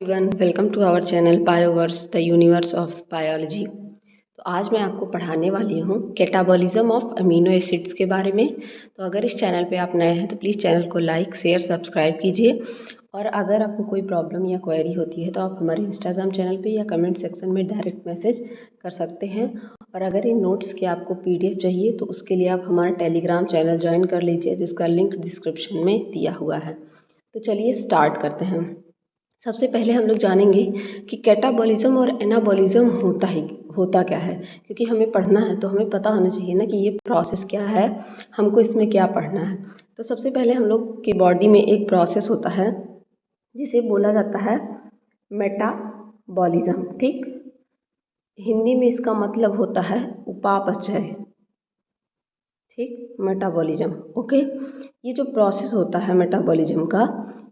Everyone, welcome to our channel Bioverse the universe of biology. तो आज मैं आपको पढ़ाने वाली हूँ कैटाबॉलिज्म ऑफ अमीनो एसिड्स के बारे में। तो अगर इस चैनल पे आप नए हैं तो प्लीज़ चैनल को लाइक शेयर सब्सक्राइब कीजिए। और अगर आपको कोई प्रॉब्लम या क्वेरी होती है तो आप हमारे इंस्टाग्राम चैनल पे या कमेंट सेक्शन में डायरेक्ट मैसेज कर सकते हैं। और अगर इन नोट्स की आपको PDF चाहिए तो उसके लिए आप हमारा टेलीग्राम चैनल ज्वाइन कर लीजिए, जिसका लिंक डिस्क्रिप्शन में दिया हुआ है। तो चलिए स्टार्ट करते हैं। सबसे पहले हम लोग जानेंगे कि कैटाबॉलिज्म और एनाबॉलिज्म होता क्या है, क्योंकि हमें पढ़ना है तो हमें पता होना चाहिए ना कि ये प्रोसेस क्या है, हमको इसमें क्या पढ़ना है। तो सबसे पहले हम लोग के बॉडी में एक प्रोसेस होता है जिसे बोला जाता है मेटाबॉलिज्म। ठीक, हिंदी में इसका मतलब होता है उपापचय। ठीक, मेटाबॉलिज्म। ओके, ये जो प्रोसेस होता है मेटाबॉलिज्म का,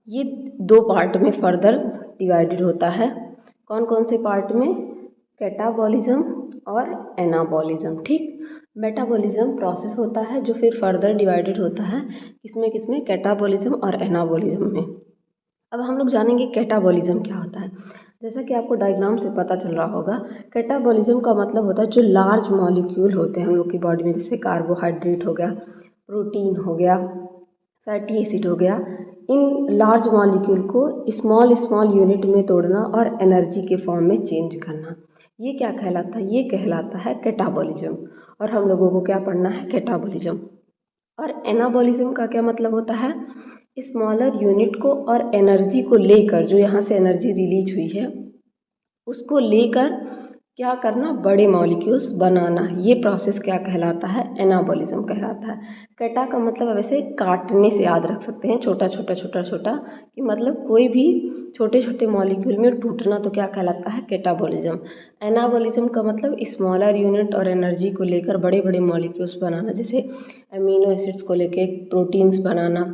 ये दो पार्ट में फर्दर डिवाइडेड होता है। कौन कौन से पार्ट में? कैटाबॉलिज्म और एनाबॉलिज्म। ठीक, मेटाबॉलिज्म प्रोसेस होता है जो फिर फर्दर डिवाइडेड होता है किसमें कैटाबॉलिज्म और एनाबॉलिज्म में। अब हम लोग जानेंगे कैटाबॉलिज्म क्या होता है। जैसा कि आपको डायग्राम से पता चल रहा होगा, कैटाबॉलिज्म का मतलब होता है जो लार्ज मॉलिक्यूल होते हैं हम लोग की बॉडी में, जैसे कार्बोहाइड्रेट हो गया, प्रोटीन हो गया, फैटी एसिड हो गया। इन लार्ज मॉलिक्यूल को स्मॉल स्मॉल यूनिट में तोड़ना और एनर्जी के फॉर्म में चेंज करना, ये क्या कहलाता है? ये कहलाता है कैटाबॉलिज्म। और हम लोगों को क्या पढ़ना है? कैटाबॉलिज्म। और एनाबॉलिज्म का क्या मतलब होता है? स्मॉलर यूनिट को और एनर्जी को लेकर, जो यहाँ से एनर्जी रिलीज हुई है उसको लेकर क्या करना? बड़े मॉलिक्यूल्स बनाना। ये प्रोसेस क्या कहलाता है? एनाबॉलिज्म कहलाता है। कैटा का मतलब वैसे काटने से याद रख सकते हैं, छोटा छोटा छोटा छोटा, कि मतलब कोई भी छोटे छोटे मॉलिक्यूल में टूटना, तो क्या कहलाता है? कैटाबॉलिज्म। एनाबॉलिज्म का मतलब स्मॉलर यूनिट और एनर्जी को लेकर बड़े बड़े मॉलिक्यूल्स बनाना, जैसे अमीनो एसिड्स को लेके प्रोटीन्स बनाना,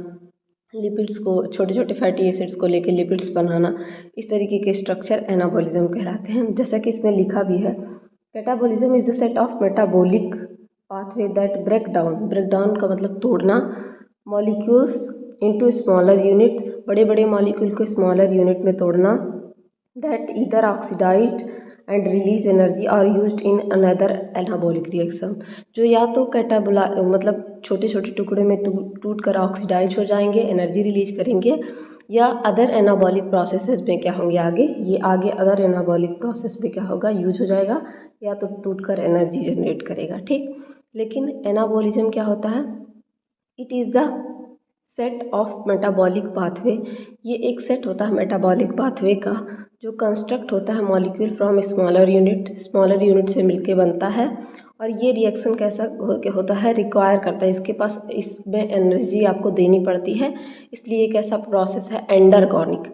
लिपिड्स को, छोटे छोटे फैटी एसिड्स को लेके लिपिड्स बनाना, इस तरीके के स्ट्रक्चर एनाबॉलिज्म कहलाते हैं। जैसा कि इसमें लिखा भी है, catabolism is the set of metabolic pathway that break down का मतलब तोड़ना, मॉलिक्यूल्स इनटू स्मॉलर यूनिट, बड़े बड़े मॉलिक्यूल को स्मॉलर यूनिट में तोड़ना, that either oxidized and release energy are used in another anabolic reaction, जो या तो कैटाबोला मतलब छोटे छोटे टुकड़े में टूट कर ऑक्सीडाइज हो जाएंगे, एनर्जी रिलीज करेंगे, या अदर एनाबॉलिक प्रोसेसेस में क्या होंगे आगे, ये आगे अदर एनाबॉलिक प्रोसेस में क्या होगा? यूज हो जाएगा, या तो टूट कर एनर्जी जनरेट करेगा। ठीक, लेकिन एनाबॉलिज्म क्या होता है? It is the set of metabolic pathway, ये एक सेट होता है मेटाबॉलिक पाथवे का, जो कंस्ट्रक्ट होता है मॉलिक्यूल फ्रॉम स्मॉलर यूनिट से मिलके बनता है। और ये रिएक्शन कैसा होता है? रिक्वायर करता है, इसके पास इसमें एनर्जी आपको देनी पड़ती है, इसलिए एक ऐसा प्रोसेस है एंडरगोनिक।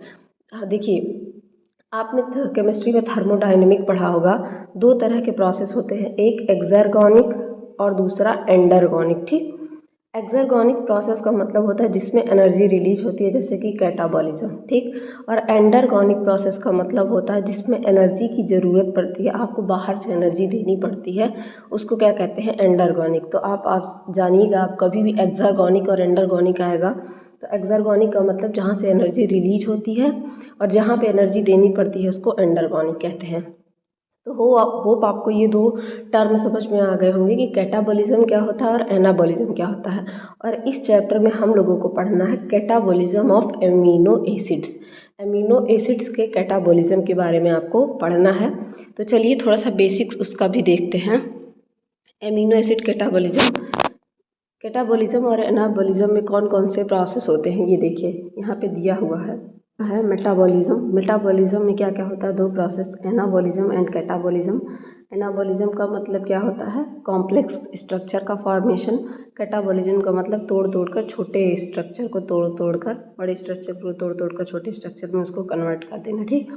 देखिए, आपने केमिस्ट्री में थर्मोडायनेमिक पढ़ा होगा, दो तरह के प्रोसेस होते हैं, एक एक्सर्गोनिक और दूसरा एंडरगोनिक। ठीक, एक्सर्गोनिक प्रोसेस का मतलब होता है जिसमें एनर्जी रिलीज होती है, जैसे कि कैटाबॉलिज्म। ठीक, और एंडरगोनिक प्रोसेस का मतलब होता है जिसमें एनर्जी की ज़रूरत पड़ती है, आपको बाहर से एनर्जी देनी पड़ती है, उसको क्या कहते हैं? एंडरगोनिक। तो आप जानिएगा, आप कभी भी एक्सर्गोनिक और एंडरगोनिक आएगा तो एक्सर्गोनिक का मतलब जहाँ से एनर्जी रिलीज होती है, और जहाँ पे एनर्जी देनी पड़ती है उसको एंडरगोनिक कहते हैं। तो होप आपको ये दो टर्म समझ में आ गए होंगे कि कैटाबॉलिज्म क्या होता है और एनाबॉलिज्म क्या होता है। और इस चैप्टर में हम लोगों को पढ़ना है catabolism of amino acids. Amino acids के कैटाबॉलिज्म के बारे में आपको पढ़ना है। तो चलिए थोड़ा सा बेसिक्स उसका भी देखते हैं। एमिनो एसिड कैटाबॉलिज्म और एनाबॉलिज्म में कौन कौन से प्रोसेस होते हैं, ये देखिए यहाँ पे दिया हुआ है मेटाबॉलिज्म में क्या क्या होता है? दो process, anabolism and catabolism. Anabolism का मतलब क्या होता है? कॉम्प्लेक्स स्ट्रक्चर का फॉर्मेशन। कैटाबॉलिज्म का मतलब तोड़ तोड़ कर छोटे स्ट्रक्चर को तोड़ कर बड़े स्ट्रक्चर को तोड़ कर छोटे स्ट्रक्चर में उसको कन्वर्ट कर देना। ठीक,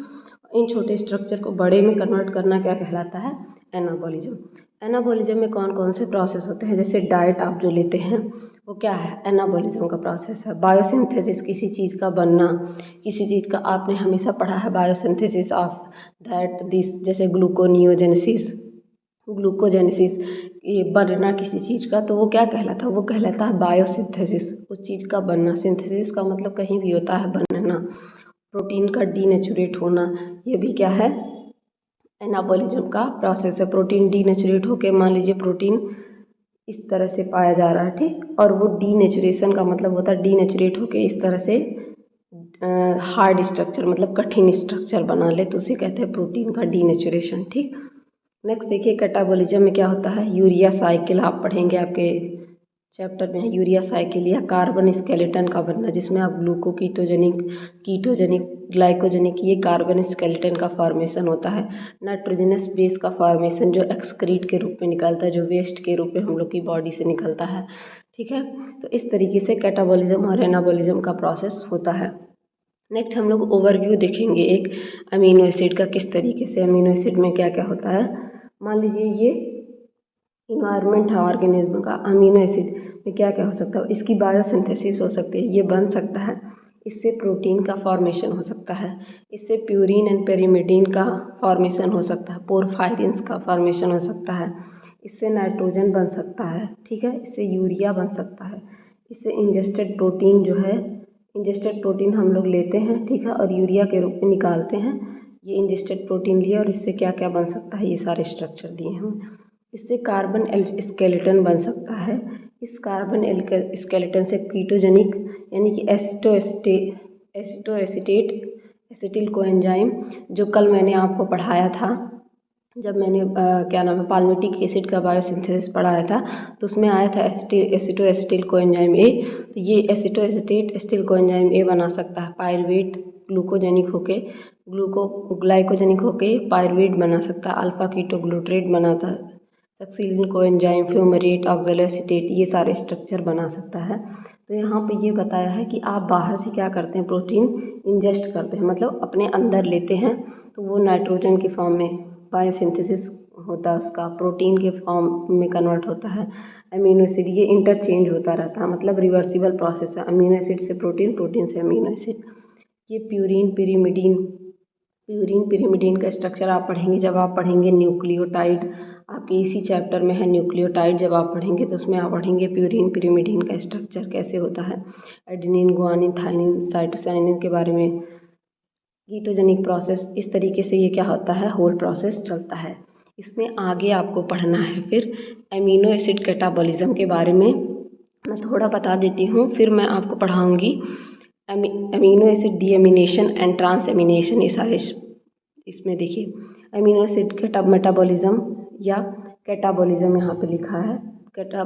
इन छोटे स्ट्रक्चर को बड़े में कन्वर्ट करना क्या कहलाता है? एनाबॉलिज्म। एनाबॉलिज्म में कौन कौन से प्रोसेस होते हैं? जैसे डाइट आप जो लेते हैं वो क्या है? एनाबॉलिज्म का प्रोसेस है। बायोसिंथेसिस, किसी चीज़ का बनना, किसी चीज़ का आपने हमेशा पढ़ा है, बायोसिंथेसिस ऑफ दैट दिस, जैसे ग्लूकोजेनेसिस, ये बनना किसी चीज़ का, तो वो क्या कहलाता है? वो कहलाता है बायोसिंथेसिस, उस चीज़ का बनना। सिंथेसिस का मतलब कहीं भी होता है बनना। प्रोटीन का डीनेचुरेट होना, ये भी क्या है, एनाबॉलिज्म का प्रोसेस है। प्रोटीन डीनेचुरेट होकर, मान लीजिए प्रोटीन इस तरह से पाया जा रहा है, ठीक, और वो डीनेचुरेशन का मतलब होता है डीनेचुरेट होकर इस तरह से हार्ड स्ट्रक्चर मतलब कठिन स्ट्रक्चर बना ले, तो उसे कहते हैं प्रोटीन का डीनेचुरेशन, ठीक। नेक्स्ट देखिए कैटाबॉलिज्म में क्या होता है, यूरिया साइकिल आप पढ़ेंगे, आपके चैप्टर में है यूरिया साइकिल या कार्बन स्केलेटन का बनना, जिसमें आप कीटोजेनिक, ग्लाइकोजेनिक, ये कार्बन स्केलेटन का फॉर्मेशन होता है। नाइट्रोजनस बेस का फॉर्मेशन जो एक्सक्रीट के रूप में निकलता है, जो वेस्ट के रूप में हम लोग की बॉडी से निकलता है, ठीक है। तो इस तरीके से कैटाबॉलिज्म और एनाबॉलिज्म का प्रोसेस होता है। नेक्स्ट हम लोग ओवरव्यू देखेंगे एक अमीनो एसिड का, किस तरीके से अमीनो एसिड में क्या क्या होता है। मान लीजिए ये इन्वायरमेंट है ऑर्गेनिज्म का, अमीनो एसिड में क्या क्या हो सकता है, इसकी बायोसिंथेसिस हो सकती है, ये बन सकता है, इससे प्रोटीन का फॉर्मेशन हो सकता है, इससे प्यूरिन एंड पेरीमिडीन का फॉर्मेशन हो सकता है, पोरफायरिन्स का फॉर्मेशन हो सकता है, इससे नाइट्रोजन बन सकता है, ठीक है, इससे यूरिया बन सकता है, इससे इंजेस्टेड प्रोटीन जो है, इंजेस्टेड प्रोटीन हम लोग लेते हैं, ठीक है, और यूरिया के रूप में निकालते हैं। ये इंजेस्टेड प्रोटीन लिए और इससे क्या क्या बन सकता है, ये सारे स्ट्रक्चर दिए हैं। इससे कार्बन स्केलेटन बन सकता है, इस कार्बन स्केलेटन से कीटोजेनिक यानी कि एसिटिल कोएंजाइम, जो कल मैंने आपको पढ़ाया था जब मैंने क्या नाम है पाल्मिटिक एसिड का बायोसिंथेसिस पढ़ाया था, तो उसमें आया था एसिटो एसिटिल कोएंजाइम ए। तो ये एसिटो एसिटिल कोएंजाइम ए बना सकता है, पायरुवेट ग्लूकोजेनिक होके ग्लाइकोजेनिक होके पायरुवेट बना सकता है, अल्फा कीटोग्लूटरेट बनाता है, सक्सीलिन कोएंजाइम, फ्यूमरेट, ऑक्जेलोएसिटेट, ये सारे स्ट्रक्चर बना सकता है। तो यहाँ पे ये बताया है कि आप बाहर से क्या करते हैं, प्रोटीन इंजेस्ट करते हैं, मतलब अपने अंदर लेते हैं, तो वो नाइट्रोजन के फॉर्म में बायोसिंथेसिस होता है, उसका प्रोटीन के फॉर्म में कन्वर्ट होता है। अमीनो एसिड ये इंटरचेंज होता रहता है, मतलब रिवर्सिबल प्रोसेस है, अमीनो एसिड से प्रोटीन, प्रोटीन से अमीनो एसिड। ये प्यूरिन पिरिमिडीन का स्ट्रक्चर आप पढ़ेंगे जब आप पढ़ेंगे न्यूक्लियोटाइड, आपके इसी चैप्टर में है न्यूक्लियोटाइड, जब आप पढ़ेंगे तो उसमें आप पढ़ेंगे प्यूरिन पिरिमिडीन का स्ट्रक्चर कैसे होता है, एडेनिन, गुआनिन, थाइमिन, साइटोसाइनिन के बारे में, कीटोजेनिक प्रोसेस, इस तरीके से ये क्या होता है, होल प्रोसेस चलता है। इसमें आगे आपको पढ़ना है फिर अमीनो एसिड कैटाबॉलिज्म के बारे में, मैं थोड़ा बता देती हूँ, फिर मैं आपको पढ़ाऊँगी amino acid deamination and transamination, ये सारे इसमें देखिए अमीनो एसिड मेटाबॉलिज्म या कैटाबॉलिज्म यहाँ पे लिखा है,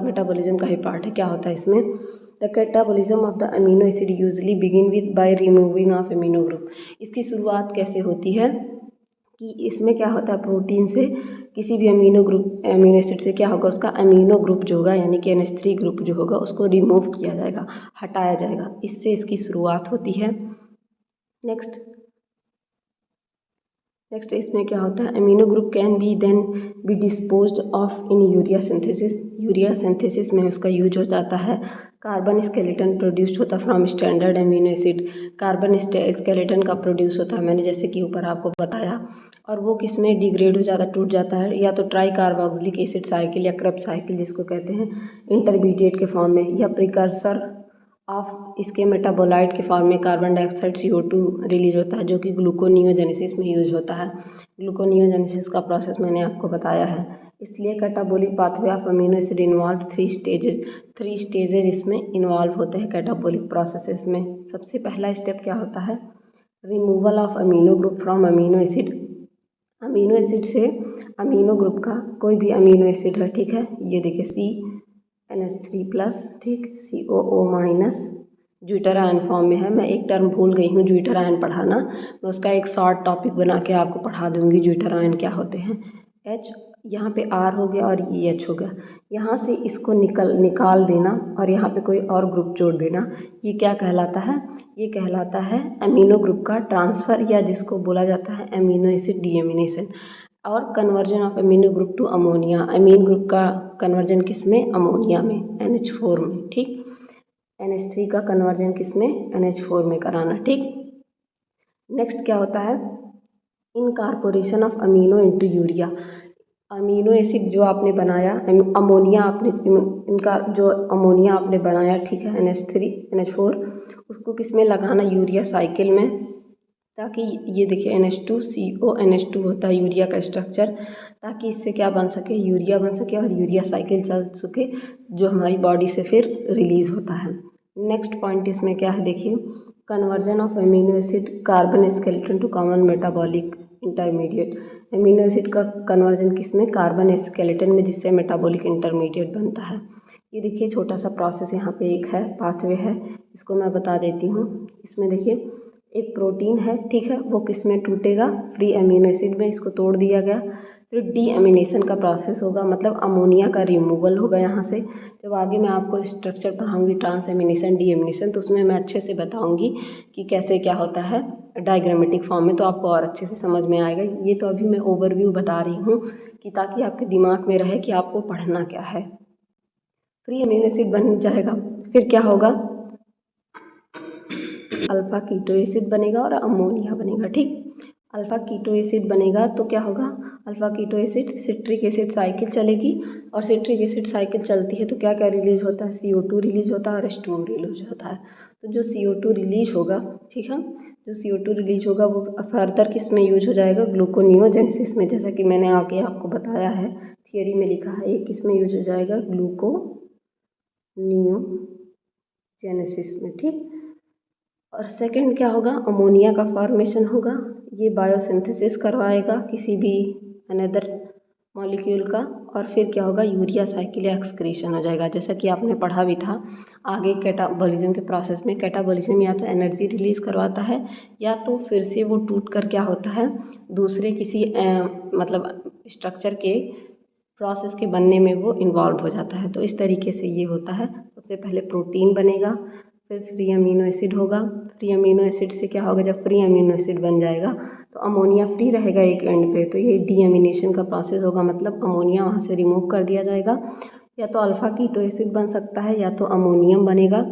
मेटाबॉलिज्म का ही पार्ट है। क्या होता है इसमें, the catabolism of the amino acid usually begin with by removing of amino group. इसकी शुरुआत कैसे होती है कि इसमें क्या होता है, प्रोटीन से किसी भी अमीनो एसिड से क्या होगा, उसका अमीनो ग्रुप जो होगा यानी कि NH3 ग्रुप जो होगा उसको रिमूव किया जाएगा, हटाया जाएगा, इससे इसकी शुरुआत होती है। नेक्स्ट इसमें क्या होता है, amino group can be then be disposed of in urea synthesis, urea synthesis में उसका यूज हो जाता है। कार्बन स्केलेटन प्रोड्यूस्ड होता है from standard amino acid, carbon skeleton का प्रोड्यूस होता है, मैंने जैसे कि ऊपर आपको बताया, और वो किस में डिग्रेड हो जाता है, टूट जाता है, या तो ट्राई कार्बोक्सिलिक एसिड साइकिल या क्रेब्स साइकिल जिसको कहते हैं, इंटरमीडिएट के फॉर्म में, या प्रिकर्सर ऑफ इसके मेटाबोलाइट के फॉर्म में कार्बन डाइऑक्साइड CO2 रिलीज होता है, जो कि ग्लूकोनियोजेनेसिस में यूज होता है। ग्लूकोनियोजेनेसिस का प्रोसेस मैंने आपको बताया है। इसलिए catabolic pathway of amino acid involve three stages इसमें इन्वॉल्व होते हैं कैटाबोलिक प्रोसेसेस में। सबसे पहला स्टेप क्या होता है, removal of amino group from amino acid, amino acid से अमीनो ग्रुप का कोई भी अमीनो एसिड है, ठीक है, ये देखिए NH3+, ठीक, COO minus, zwitter ion form में है। मैं एक टर्म भूल गई हूँ ज्यूटर आयन पढ़ाना, मैं उसका एक शॉर्ट टॉपिक बना के आपको पढ़ा दूँगी ज्यूटर आयन क्या होते हैं। H यहाँ पे R हो गया और ये H हो गया, यहाँ से इसको निकाल देना और यहाँ पे कोई और ग्रुप जोड़ देना, ये क्या कहलाता है, ये कहलाता है अमीनो ग्रुप का ट्रांसफ़र, या जिसको बोला जाता है अमीनो एसिड डीएमिनेशन, और conversion of amino group to ammonia, amine group का कन्वर्जन किस में, अमोनिया में, NH4 में, ठीक, NH3 का कन्वर्जन किस में, NH4 में कराना, ठीक। नेक्स्ट क्या होता है, incorporation of amino into urea, amino acid जो आपने बनाया, अमोनिया आपने, इनका जो अमोनिया आपने बनाया, ठीक है, NH3 NH4, उसको किस में लगाना, यूरिया साइकिल में, ताकि ये देखिए NH2CONH2 होता है यूरिया का स्ट्रक्चर, ताकि इससे क्या बन सके, यूरिया बन सके और यूरिया साइकिल चल सके जो हमारी बॉडी से फिर रिलीज होता है। नेक्स्ट पॉइंट इसमें क्या है देखिए, conversion of amino acid carbon skeleton to common metabolic intermediate. Amino acid का कन्वर्जन किसमें, कार्बन स्केलेटन में, जिससे मेटाबॉलिक इंटरमीडिएट बनता है। ये देखिए छोटा सा प्रोसेस यहाँ पे एक है, पाथवे है, इसको मैं बता देती हूँ। इसमें देखिए एक प्रोटीन है, ठीक है, वो किस में टूटेगा, फ्री अमीनो एसिड में, इसको तोड़ दिया गया। फिर डीएमिनेशन का प्रोसेस होगा, मतलब अमोनिया का रिमूवल होगा यहाँ से। जब आगे मैं आपको स्ट्रक्चर पढ़ाऊँगी ट्रांसएमिनेशन डीएमिनेशन, तो उसमें मैं अच्छे से बताऊँगी कि कैसे क्या होता है डायग्रामेटिक फॉर्म में, तो आपको और अच्छे से समझ में आएगा। ये तो अभी मैं ओवरव्यू बता रही हूँ कि ताकि आपके दिमाग में रहे कि आपको पढ़ना क्या है। फ्री अमीनो एसिड बन जाएगा, फिर क्या होगा, अल्फा कीटो एसिड बनेगा और अमोनिया बनेगा, ठीक। अल्फा कीटो एसिड बनेगा तो क्या होगा, alpha keto acid citric acid cycle चलेगी, और सिट्रिक एसिड साइकिल चलती है तो क्या क्या रिलीज होता है, CO2 रिलीज होता है और H2O रिलीज होता है। तो जो CO2 रिलीज होगा, ठीक है, जो CO2 रिलीज होगा वो फर्दर किस में यूज हो जाएगा, ग्लूकोनियोजेनेसिस में, जैसा कि मैंने आगे आपको बताया है, थियरी में लिखा है, ये किस में यूज हो जाएगा, ग्लूकोनियोजेनेसिस में, ठीक। और सेकंड क्या होगा, अमोनिया का फॉर्मेशन होगा, ये बायोसिंथेसिस करवाएगा किसी भी अनदर मॉलिक्यूल का। और फिर क्या होगा, यूरिया साइकिल या एक्सक्रीशन हो जाएगा, जैसा कि आपने पढ़ा भी था आगे कैटाबॉलिज्म के प्रोसेस में। कैटाबॉलिज्म या तो एनर्जी रिलीज करवाता है, या तो फिर से वो टूट कर क्या होता है, दूसरे किसी मतलब स्ट्रक्चर के प्रोसेस के बनने में वो इन्वॉल्व हो जाता है। तो इस तरीके से ये होता है, सबसे पहले प्रोटीन बनेगा, फिर फ्री अमीनो एसिड होगा। फ्री अमीनो एसिड से क्या होगा, जब फ्री अमीनो एसिड बन जाएगा तो अमोनिया फ्री रहेगा एक एंड पे, तो ये डीअमीनेशन का प्रोसेस होगा, मतलब अमोनिया वहाँ से रिमूव कर दिया जाएगा। या तो अल्फा कीटो एसिड बन सकता है या तो अमोनियम बनेगा,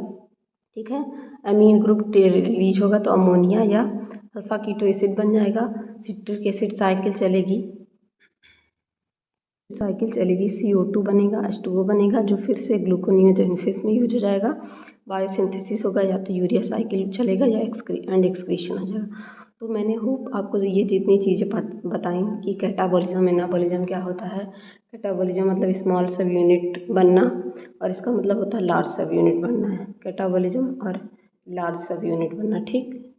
ठीक है। अमीन ग्रुप रिलीज होगा तो अमोनिया या अल्फा कीटो एसिड बन जाएगा। सिट्रिक एसिड साइकिल चलेगी, CO2 बनेगा, H2O बनेगा, जो फिर से ग्लूकोनियोजेनेसिस में यूज हो जाएगा। बायोसिंथेसिस होगा, या तो यूरिया साइकिल चलेगा या एक्सक्रीशन हो जाएगा। तो मैंने होप आपको ये जितनी चीज़ें बताई कि कैटाबॉलिज्म एनाबॉलिज्म क्या होता है। कैटाबॉलिज्म मतलब स्मॉल सब यूनिट बनना, और इसका मतलब होता है लार्ज सब यूनिट बनना है, कैटाबॉलिज्म और लार्ज सब यूनिट बनना, ठीक।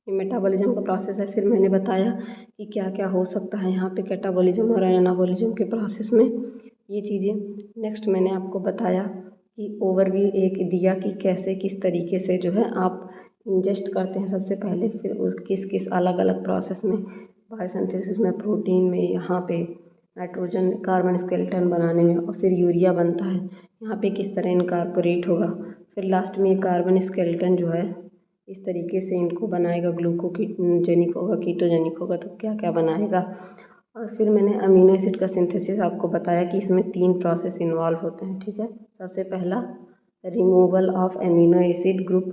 ये मेटाबॉलिज्म का प्रोसेस है। फिर मैंने बताया कि क्या क्या हो सकता है यहाँ पे कैटाबॉलिज्म और एनाबॉलिज्म के प्रोसेस में, ये चीज़ें। नेक्स्ट मैंने आपको बताया कि ओवरव्यू एक दिया कि कैसे किस तरीके से जो है आप इंजेस्ट करते हैं सबसे पहले, फिर उस किस किस अलग अलग प्रोसेस में, बायोसिंथेसिस में, प्रोटीन में, यहाँ पे नाइट्रोजन कार्बन स्केलेटन बनाने में, और फिर यूरिया बनता है, यहाँ पे किस तरह इनकॉर्पोरेट होगा, फिर लास्ट में कार्बन स्केलेटन जो है इस तरीके से इनको बनाएगा, ग्लूकोजेनिक होगा, कीटोजेनिक होगा, तो क्या क्या बनाएगा। और फिर मैंने अमीनो एसिड का सिंथेसिस आपको बताया कि इसमें 3 प्रोसेस इन्वॉल्व होते हैं, ठीक है। सबसे पहला removal of amino acid group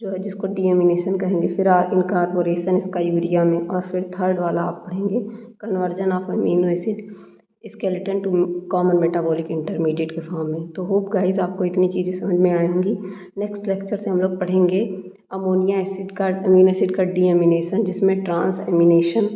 जो है, जिसको डीएमिनेशन कहेंगे, फिर इनकॉर्पोरेशन इसका यूरिया में, और फिर थर्ड वाला आप पढ़ेंगे conversion of amino acid skeleton to common metabolic intermediate के फॉर्म में। तो होप गाइज आपको इतनी चीज़ें समझ में आई होंगी। नेक्स्ट लेक्चर से हम लोग पढ़ेंगे अमोनिया एसिड का, अमीनो एसिड का डीएमिनेशन, जिसमें ट्रांस एमिनेशन,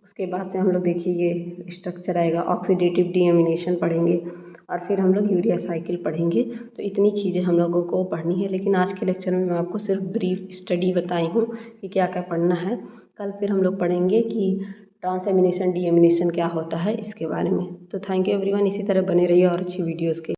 उसके बाद से हम लोग देखिए ये स्ट्रक्चर आएगा, ऑक्सीडेटिव डीएमिनेशन पढ़ेंगे, और फिर हम लोग यूरिया साइकिल पढ़ेंगे। तो इतनी चीज़ें हम लोगों को पढ़नी है, लेकिन आज के लेक्चर में मैं आपको सिर्फ ब्रीफ स्टडी बताई हूँ कि क्या क्या पढ़ना है। कल फिर हम लोग पढ़ेंगे कि ट्रांसएमिनेशन डीएमिनेशन क्या होता है इसके बारे में। तो थैंक यू एवरीवन, इसी तरह बने रहिए और अच्छी वीडियोज़ के